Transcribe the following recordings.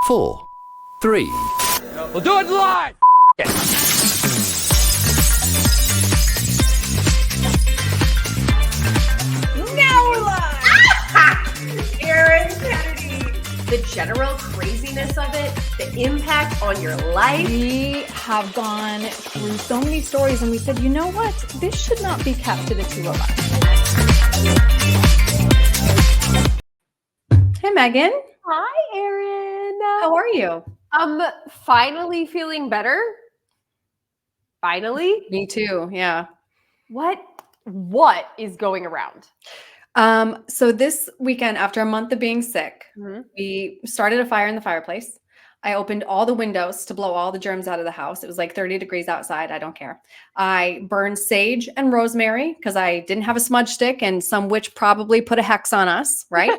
4, 3. We'll do it live. Now we're live! Erin Kennedy. The general craziness of it, the impact on your life. We have gone through so many stories and we said, you know what? This should not be kept to the two of us. Hey, Megan. Hi, Erin. How are you? Finally feeling better. Finally. Me too, yeah. What is going around? So this weekend, after a month of being sick, we started a fire in the fireplace. I opened all the windows to blow all the germs out of the house. It was like 30 degrees outside. I don't care. I burned sage and rosemary because I didn't have a smudge stick and some witch probably put a hex on us, right?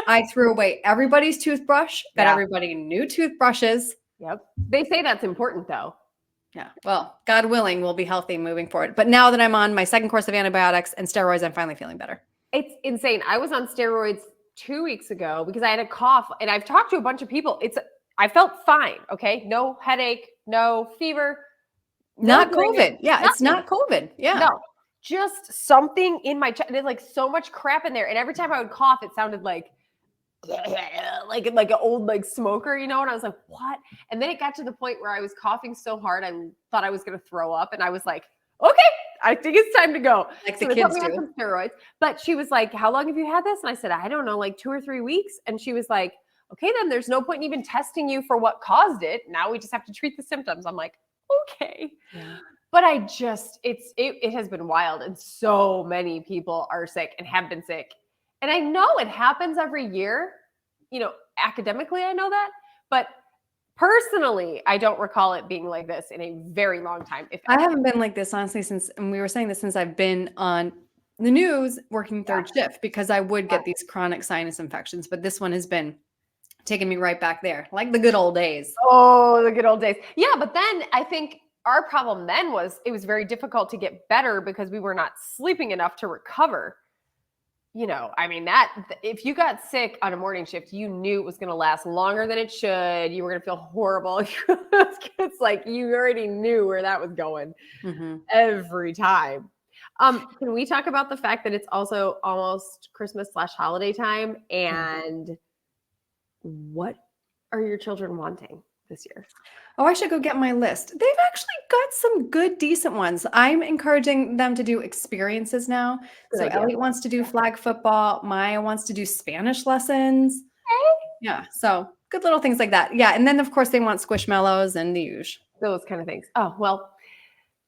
I threw away everybody's toothbrush, got everybody new toothbrushes. Yep. They say that's important though. Yeah. Well, God willing, we'll be healthy moving forward. But now that I'm on my second course of antibiotics and steroids, I'm finally feeling better. It's insane. I was on steroids 2 weeks ago because I had a cough and I've talked to a bunch of people. I felt fine. Okay. No headache, no fever. Not COVID. Yeah. It's not COVID. Yeah. No, just something in my chest. There's like so much crap in there. And every time I would cough, it sounded like an old like smoker, you know? And I was like, what? And then it got to the point where I was coughing so hard, I thought I was going to throw up. And I was like, okay, I think it's time to go. Like So the they put kids me on do. some steroids. But she was like, how long have you had this? And I said, I don't know, like 2 or 3 weeks. And she was like, okay, then there's no point in even testing you for what caused it. Now we just have to treat the symptoms. I'm like, okay. Yeah. But it has been wild. And so many people are sick and have been sick. And I know it happens every year. You know, academically, I know that. But personally, I don't recall it being like this in a very long time. I haven't been like this, honestly, and we were saying this since I've been on the news working third shift, because I would get these chronic sinus infections. But this one has been taking me right back there, like the good old days. Oh, the good old days. Yeah, but then I think our problem then was it was very difficult to get better because we were not sleeping enough to recover. You know, I mean, if you got sick on a morning shift, you knew it was going to last longer than it should. You were going to feel horrible. It's like you already knew where that was going every time. Can we talk about the fact that it's also almost Christmas/holiday time? And what are your children wanting this year? Oh, I should go get my list. They've actually got some good, decent ones. I'm encouraging them to do experiences now. Good So idea. Elliot wants to do flag football. Maya wants to do Spanish lessons. Yeah. So good little things like that. Yeah. And then, of course, they want squishmallows and the usual. Those kind of things. Oh, well,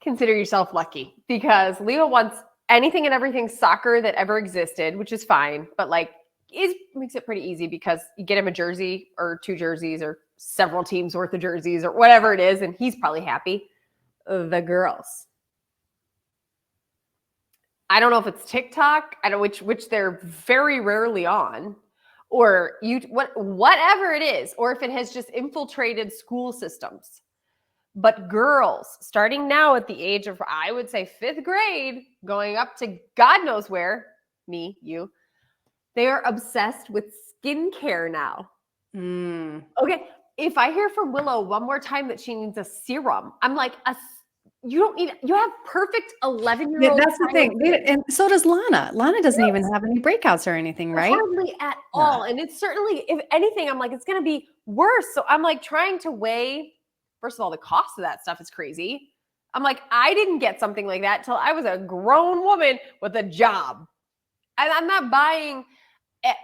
consider yourself lucky because Leo wants anything and everything soccer that ever existed, which is fine. But like, it makes it pretty easy because you get him a jersey or 2 jerseys or several teams worth of jerseys or whatever it is, and he's probably happy. The girls. I don't know if it's TikTok, I don't which they're very rarely on, or whatever it is, or if it has just infiltrated school systems. But girls, starting now at the age of, I would say 5th grade, going up to God knows where, me, you, they are obsessed with skincare now. Okay. If I hear from Willow one more time that she needs a serum, I'm like, you don't need, you have perfect 11-year-old. Yeah, that's the thing. And so does Lana. Lana doesn't even have any breakouts or anything, right? Hardly at all. And it's certainly, if anything, I'm like, it's going to be worse. So I'm like trying to weigh, first of all, the cost of that stuff is crazy. I'm like, I didn't get something like that till I was a grown woman with a job. And I'm not buying it.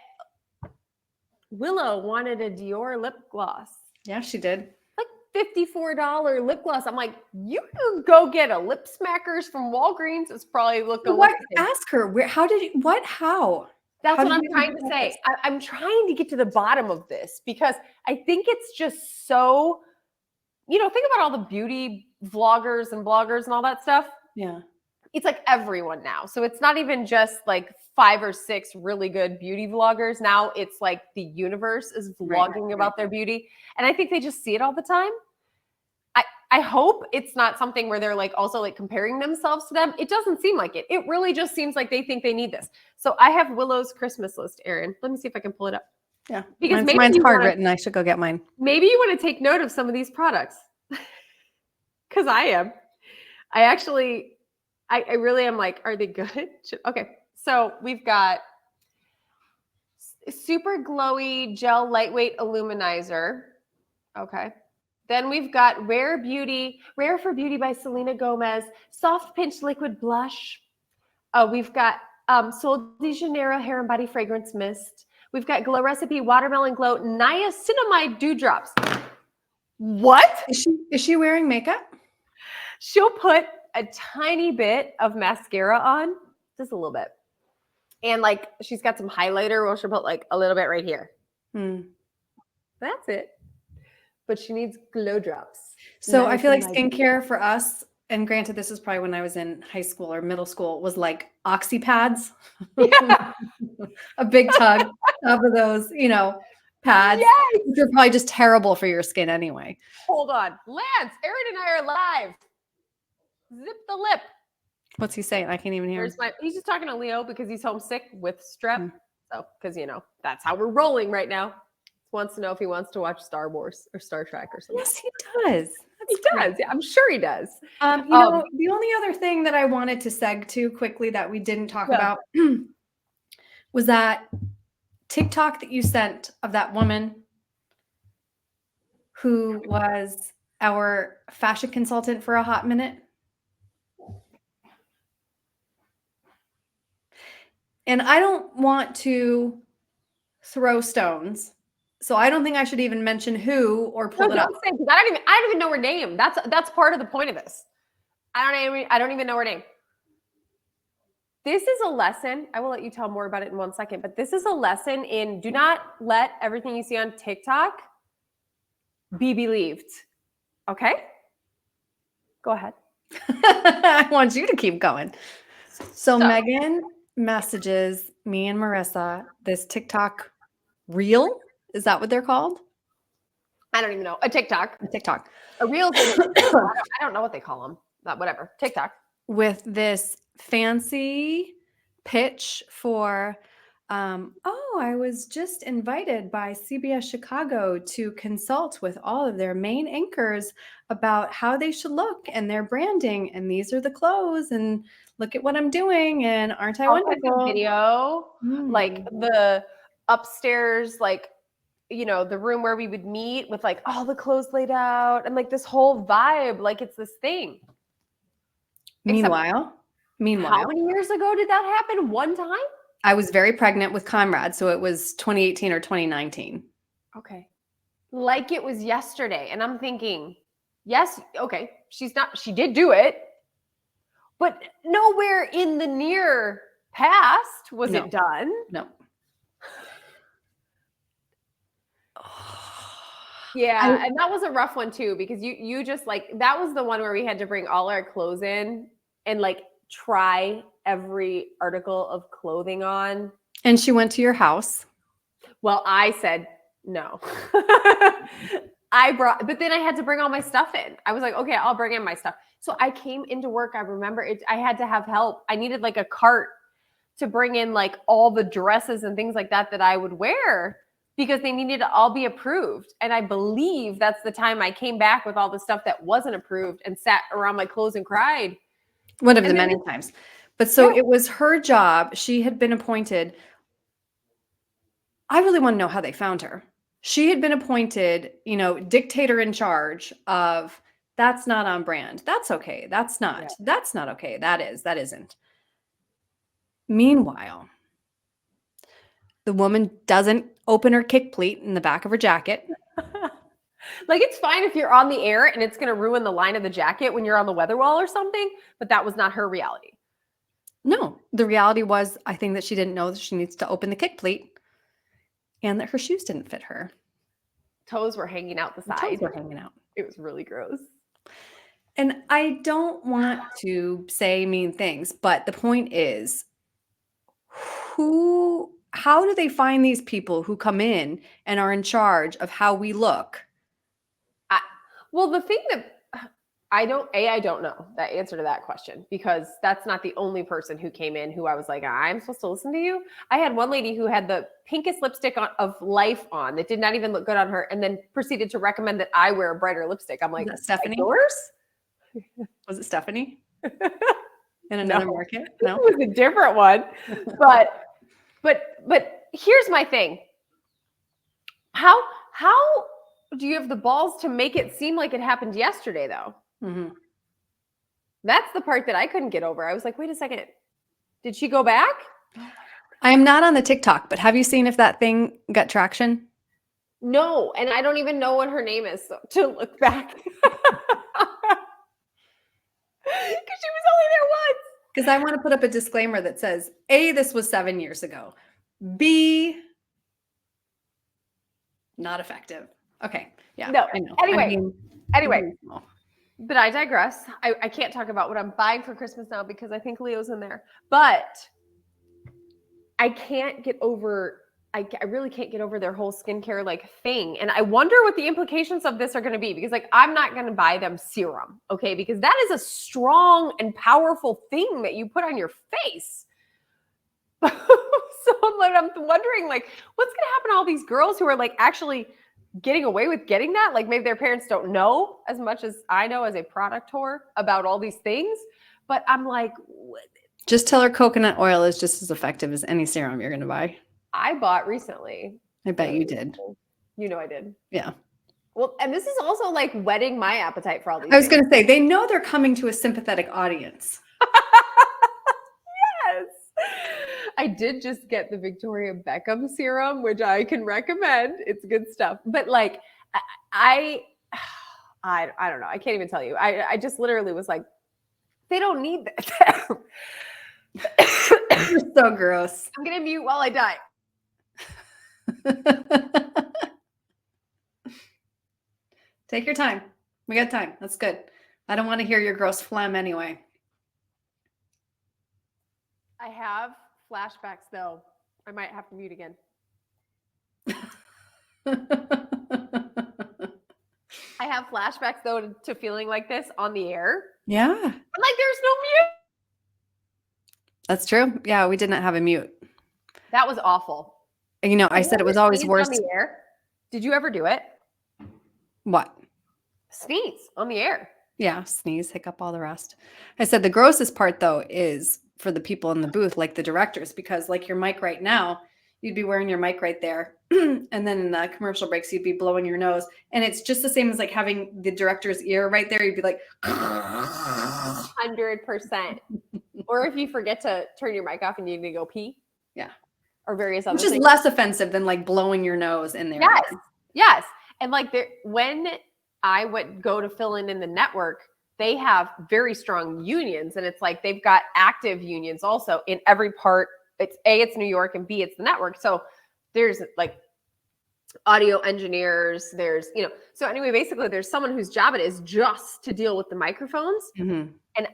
Willow wanted a Dior lip gloss. Yeah, she did. Like $54 lip gloss. I'm like, you can go get a Lip Smackers from Walgreens. It's probably looking. What? Ask her. Where? How did you? What? How? That's How what did I'm you trying to do say. this? I'm trying to get to the bottom of this because I think it's just so, you know, think about all the beauty vloggers and bloggers and all that stuff. Yeah. It's like everyone now. So it's not even just like 5 or 6 really good beauty vloggers. Now it's like the universe is vlogging about their beauty. And I think they just see it all the time. I hope it's not something where they're like also like comparing themselves to them. It doesn't seem like it. It really just seems like they think they need this. So I have Willow's Christmas list, Erin. Let me see if I can pull it up. Yeah. Because maybe mine's you hard wanna- written. I should go get mine. Maybe you want to take note of some of these products. Because I am. I really am like, are they good? Okay. So we've got super glowy gel lightweight illuminizer. Okay. Then we've got Rare for Beauty by Selena Gomez, soft pinch liquid blush. We've got Sol de Janeiro hair and body fragrance mist. We've got Glow Recipe Watermelon Glow Niacinamide Dewdrops. What? Is she wearing makeup? She'll put a tiny bit of mascara on, just a little bit. And like she's got some highlighter where she'll put like a little bit right here. That's it. But she needs glow drops. So I feel like skincare for us, and granted, this is probably when I was in high school or middle school, was like oxy pads. Yeah. A big tub of those, pads. Yes. Which are probably just terrible for your skin anyway. Hold on. Lance, Aaron and I are live. Zip the lip. What's he saying? I can't even hear him. He's just talking to Leo because he's homesick with strep. So, because, that's how we're rolling right now. Wants to know if he wants to watch Star Wars or Star Trek or something. Yes, he does. He does. Yeah, I'm sure he does. The only other thing that I wanted to seg to quickly that we didn't talk about was that TikTok that you sent of that woman who was our fashion consultant for a hot minute. And I don't want to throw stones. So I don't think I should even mention who or pull it up. I don't even know her name. That's part of the point of this. I don't even know her name. This is a lesson. I will let you tell more about it in 1 second, but this is a lesson in do not let everything you see on TikTok be believed. Okay? Go ahead. I want you to keep going. So Megan messages me and Marissa this TikTok reel. Is that what they're called? I don't even know. A TikTok. A reel. I don't know what they call them. Whatever. TikTok. With this fancy pitch for, I was just invited by CBS Chicago to consult with all of their main anchors about how they should look and their branding. And these are the clothes. And look at what I'm doing. And aren't I wonderful? Video, like the upstairs, like, the room where we would meet with like all the clothes laid out and like this whole vibe, like it's this thing. Meanwhile, how many years ago did that happen? One time? I was very pregnant with Conrad, so it was 2018 or 2019. Okay. Like it was yesterday. And I'm thinking, yes, okay, she did do it, but nowhere in the near past was it done. No. Yeah, and that was a rough one too, because you just like, that was the one where we had to bring all our clothes in and like try every article of clothing on. And she went to your house. Well, I said no. But then I had to bring all my stuff in. I was like, okay, I'll bring in my stuff. So I came into work. I remember I had to have help. I needed like a cart to bring in like all the dresses and things like that I would wear, because they needed to all be approved. And I believe that's the time I came back with all the stuff that wasn't approved and sat around my clothes and cried. One of the many times. But so it was her job. She had been appointed. I really want to know how they found her. She had been appointed, dictator in charge of, that's not on brand. That's okay. That's not. Yeah. That's not okay. That isn't. Meanwhile, the woman doesn't open her kick pleat in the back of her jacket. Like, it's fine if you're on the air and it's going to ruin the line of the jacket when you're on the weather wall or something, but that was not her reality. No, the reality was, I think that she didn't know that she needs to open the kick pleat and that her shoes didn't fit her. Toes were hanging out the side. Toes were hanging out. It was really gross. And I don't want to say mean things, but the point is, how do they find these people who come in and are in charge of how we look? Well, the thing that I don't know that answer to that question because that's not the only person who came in who I was like, I'm supposed to listen to you. I had one lady who had the pinkest lipstick of life on that did not even look good on her and then proceeded to recommend that I wear a brighter lipstick. I'm like, Stephanie? yours? Was it Stephanie? In another market? No. It was a different one. But here's my thing. How do you have the balls to make it seem like it happened yesterday though? Mm-hmm. That's the part that I couldn't get over. I was like, wait a second. Did she go back? I am not on the TikTok, but have you seen if that thing got traction? No. And I don't even know what her name is to look back. Because she was only there once. Because I want to put up a disclaimer that says, A, this was 7 years ago. B, not effective. Okay. Yeah. No. I know. Anyway. But I digress. I can't talk about what I'm buying for Christmas now because I think Leo's in there. But I can't get over, I really can't get over their whole skincare like thing. And I wonder what the implications of this are going to be because like I'm not going to buy them serum, okay? Because that is a strong and powerful thing that you put on your face. So I'm wondering like what's going to happen to all these girls who are like actually getting away with getting that? Like maybe their parents don't know as much as I know as a product whore about all these things. But I'm like, what? Just tell her coconut oil is just as effective as any serum you're going to buy. I bought recently. I bet you did. You know I did. Yeah. Well, and this is also like whetting my appetite for all these I was things. going to say, they know they're coming to a sympathetic audience. Yes. I did just get the Victoria Beckham serum, which I can recommend. It's good stuff. But like, I don't know. I can't even tell you. I just literally was like, they don't need that. You're so gross. I'm going to mute while I die. Take your time. We got time. That's good. I don't want to hear your gross phlegm anyway. I have flashbacks though. I might have to mute again. I have flashbacks though to feeling like this on the air. Yeah. But like there's no mute. That's true. Yeah, we did not have a mute. That was awful. You know, I said it was always Sneeze worse. on the air. Did you ever do it? What? Sneeze on the air. Yeah, sneeze, hiccup, all the rest. I said the grossest part though is for the people in the booth, like the directors, because like your mic right now, you'd be wearing your mic right there. And then in the commercial breaks, you'd be blowing your nose. And it's just the same as like having the director's ear right there. You'd be like, 100%. Or if you forget to turn your mic off and you need to go pee. Yeah. Or various other which is things. less offensive than like blowing your nose in there. Yes. Yes. And like when I would go to fill in the network, they have very strong unions. And it's like they've got active unions also in every part. It's A, it's New York, and B, it's the network. So there's like audio engineers, there's, so anyway, basically there's someone whose job it is just to deal with the microphones. Mm-hmm. And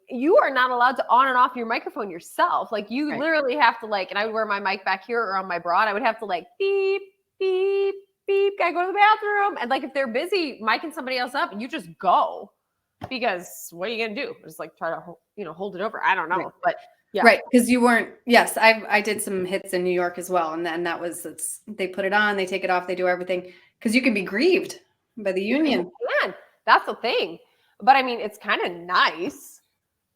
you are not allowed to on and off your microphone yourself. Like you literally have to and I would wear my mic back here or on my bra and I would have to like beep, beep, beep, gotta go to the bathroom. And like, if they're busy micing somebody else up, you just go because what are you going to do? Just like try to, hold it over. I don't know, right. But yeah. Right. Because you weren't, yes, I did some hits in New York as well. And then they put it on, they take it off, they do everything because you can be grieved by the union. Man, that's the thing. But I mean, it's kind of nice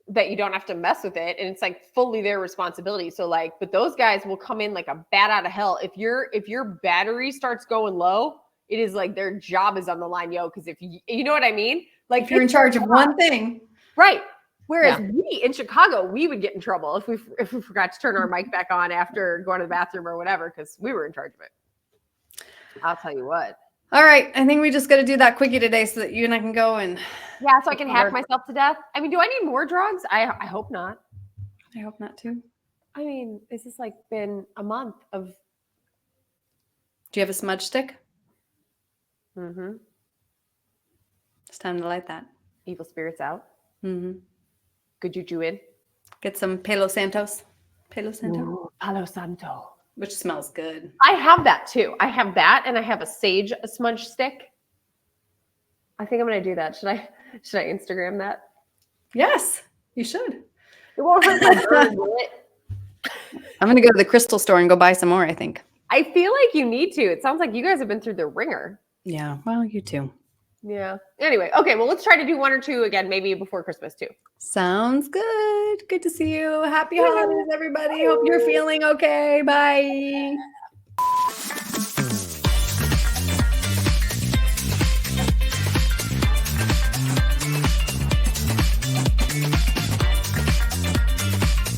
that you don't have to mess with it. And it's like fully their responsibility. So like, but those guys will come in like a bat out of hell. If your battery starts going low, it is like their job is on the line, yo. Cause if you know what I mean? Like if you're in charge of one thing. Right. Whereas we in Chicago, we would get in trouble if we forgot to turn our mic back on after going to the bathroom or whatever, because we were in charge of it. I'll tell you what. All right. I think we just got to do that quickie today so that you and I can go and. Yeah, so I can hack myself to death. I mean, do I need more drugs? I hope not. I hope not too. I mean, this has like been a month of. Do you have a smudge stick? Mm-hmm. It's time to light that. Evil spirits out. Mm-hmm. Good juju in. Get some Palo Santos. Palo Santo. Ooh, Palo Santo. Which smells good. I have that too. I have that and I have a sage smudge stick. I think I'm going to do that. Should I? Should I Instagram that? Yes, you should. It won't hurt my bird, will it? I'm going to go to the crystal store and go buy some more, I think. I feel like you need to. It sounds like you guys have been through the ringer. Yeah, well, you too. Yeah. Anyway, okay, well, let's try to do 1 or 2 again, maybe before Christmas too. Sounds good. Good to see you. Happy holidays, everybody. Hope you're feeling okay. Bye.